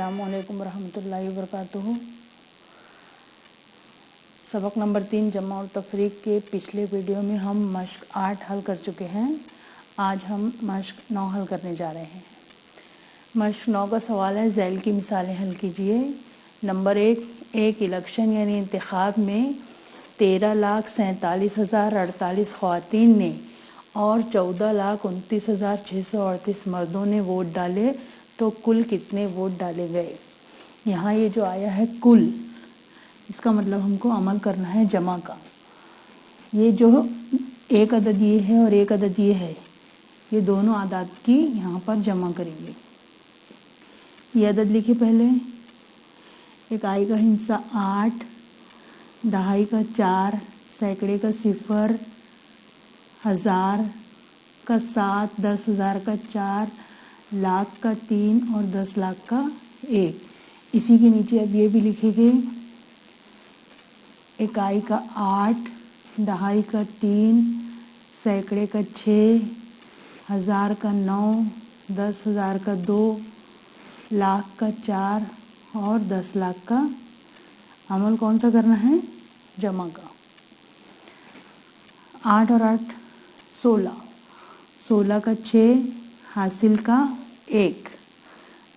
السلام علیکم ورحمۃ اللہ وبرکاتہ۔ سبق نمبر 3 جمع اور تفریق کے پچھلے ویڈیو میں ہم مشق 8 حل کر چکے ہیں۔ آج ہم مشق 9 حل کرنے جا رہے ہیں۔ مشق 9 کا سوال ہے، ذیل کی مثالیں حل کیجیے۔ نمبر 1، ایک الیکشن یعنی انتخاب میں 13,47,048 خواتین نے اور 14,29,638 مردوں نے ووٹ ڈالے تو کل کتنے ووٹ ڈالے گئے؟ یہاں یہ جو آیا ہے کل، اس کا مطلب ہم کو عمل کرنا ہے جمع کا۔ یہ جو ایک عدد یہ ہے اور ایک عدد یہ ہے، یہ دونوں اعداد کی یہاں پر جمع کریں گے۔ یہ عدد لکھے پہلے، اکائی کا ہندسہ 8، دہائی کا 4، سینکڑے کا 0، ہزار کا 7، 10,000 کا 4، لاکھ کا 3 اور 10 لاکھ کا 1۔ اسی کے نیچے اب یہ بھی لکھیں گے، اکائی کا 8، دہائی کا 3، سینکڑے کا 6، ہزار کا 9، 10,000 کا 2، لاکھ کا 4 اور 10 لاکھ کا عمل کون سا کرنا ہے؟ جمع کا۔ 8 اور 8 16، 16 کا 6، حاصل کا 1،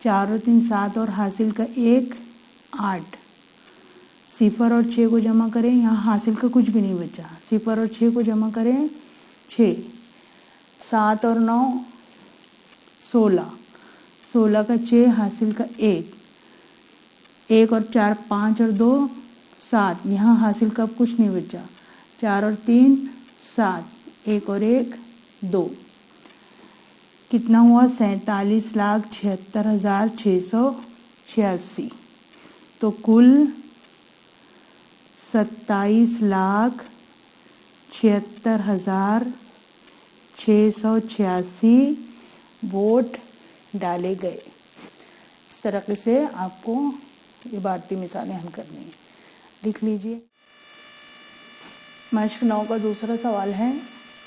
4 اور 3 7 اور حاصل کا 1 8۔ 0 اور 6 کو جمع کریں، یہاں حاصل کا کچھ بھی نہیں بچا، 0 اور 6 کو جمع کریں 6۔ 7 اور 9 16، 16 کا 6، حاصل کا 1، 1 اور 4 5 اور 2 7، یہاں حاصل کا کچھ نہیں بچا، 4 اور 3 7، 1 اور 1 2۔ کتنا ہوا؟ 47,76,686۔ تو کل 27,76,686 ووٹ ڈالے گئے۔ اس طریقے سے آپ کو عبارتی مثالیں حل کرنی ہیں، لکھ لیجئے۔ مشق 9 کا دوسرا سوال ہے،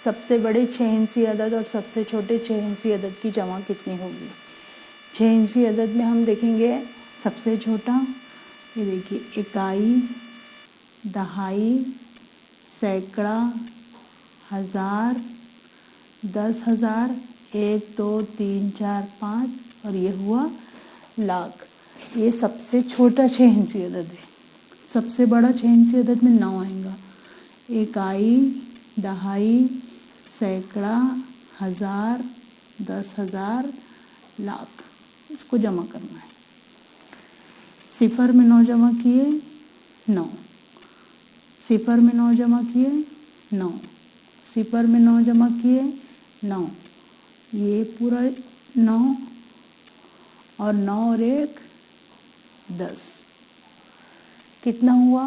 سب سے بڑے 6 ہندسی عدد اور سب سے چھوٹے 6 ہندسی عدد کی جمع کتنی ہوگی؟ 6 ہندسی عدد میں ہم دیکھیں گے سب سے چھوٹا، یہ دیکھیے اکائی، دہائی، سینکڑا، ہزار، 10,000، 1 2 3 4 5 اور یہ ہوا لاکھ۔ یہ سب سے چھوٹا 6 ہندسی عدد ہے۔ سب سے بڑا 6 ہندسی عدد میں 9 آئیں گا، اکائی، دہائی، سینکڑا، ہزار، 10,000، لاکھ۔ اس کو جمع کرنا ہے۔ 0 میں 9 جمع کیے 9، 0 میں 9 جمع کیے 9، 0 میں 9 جمع کیے 9، یہ پورا 9 اور 9 اور 1 10۔ کتنا ہوا؟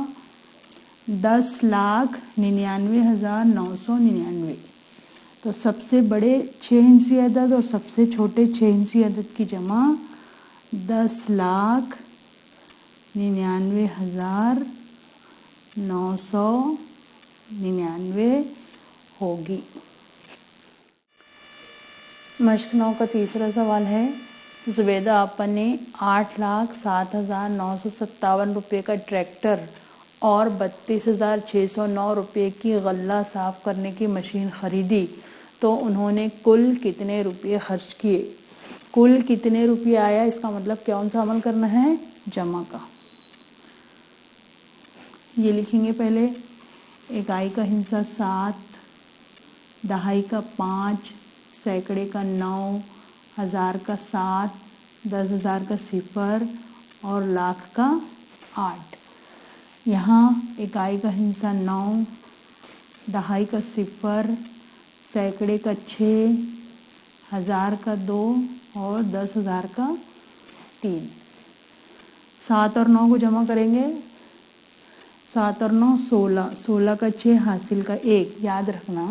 10,99,999۔ تو سب سے بڑے 6 ہندسی عدد اور سب سے چھوٹے 6 ہندسی عدد کی جمع 10,99,999 ہوگی۔ مشق 9 کا تیسرا سوال ہے، زبیدہ آپا نے 8,07,957 روپے کا ٹریکٹر اور 32,609 روپے کی غلہ صاف کرنے کی مشین خریدی تو انہوں نے کل کتنے روپے خرچ کیے؟ کل کتنے روپے آیا، اس کا مطلب کون سا عمل کرنا ہے؟ جمع کا۔ یہ لکھیں گے پہلے، اکائی کا ہندسہ 7، دہائی کا 5، سینکڑے کا 9، ہزار کا 7، 10,000 کا 0 اور لاکھ کا 8۔ یہاں اکائی کا ہندسہ 9، دہائی کا 0، سینکڑے کا 6، ہزار کا 2 اور 10,000 کا 3۔ 7 اور 9 کو جمع کریں گے، 7 اور 9 16، 16 کا 6، حاصل کا 1۔ یاد رکھنا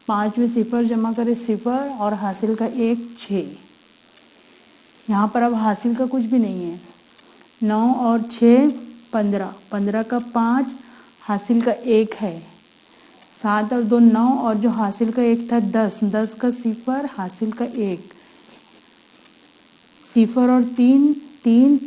5 میں 0 جمع کرے 0 اور حاصل کا 1 6۔ یہاں پر اب حاصل کا کچھ بھی نہیں ہے، 9 اور 6 15، 15 کا 5، حاصل کا 1 ہے، 7 اور 2 9 اور جو حاصل کا 1 تھا 10، 10 کا 0، حاصل کا 1، 0 اور 3 3,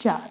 4,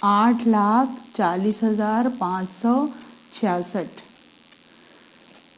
8,40,566।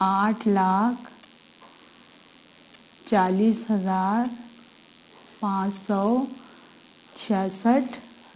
8,40,566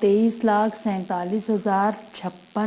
23,47,056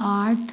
8,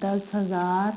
10,000,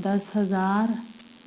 10,000,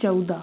14,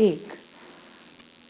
1,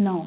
9,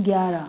11,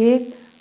1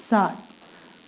7,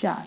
4।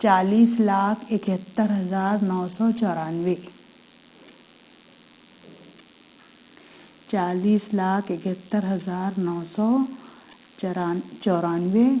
40,71,994। 40,71,994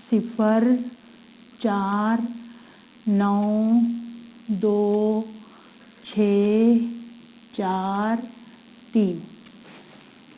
0, 4, 9, 2, 6, 4, 3।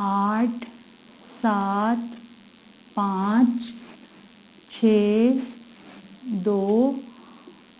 8, 7, 5, 6, 2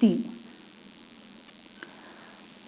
3।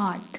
8,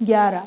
11,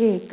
1,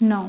9,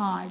8,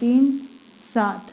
3 7,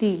3।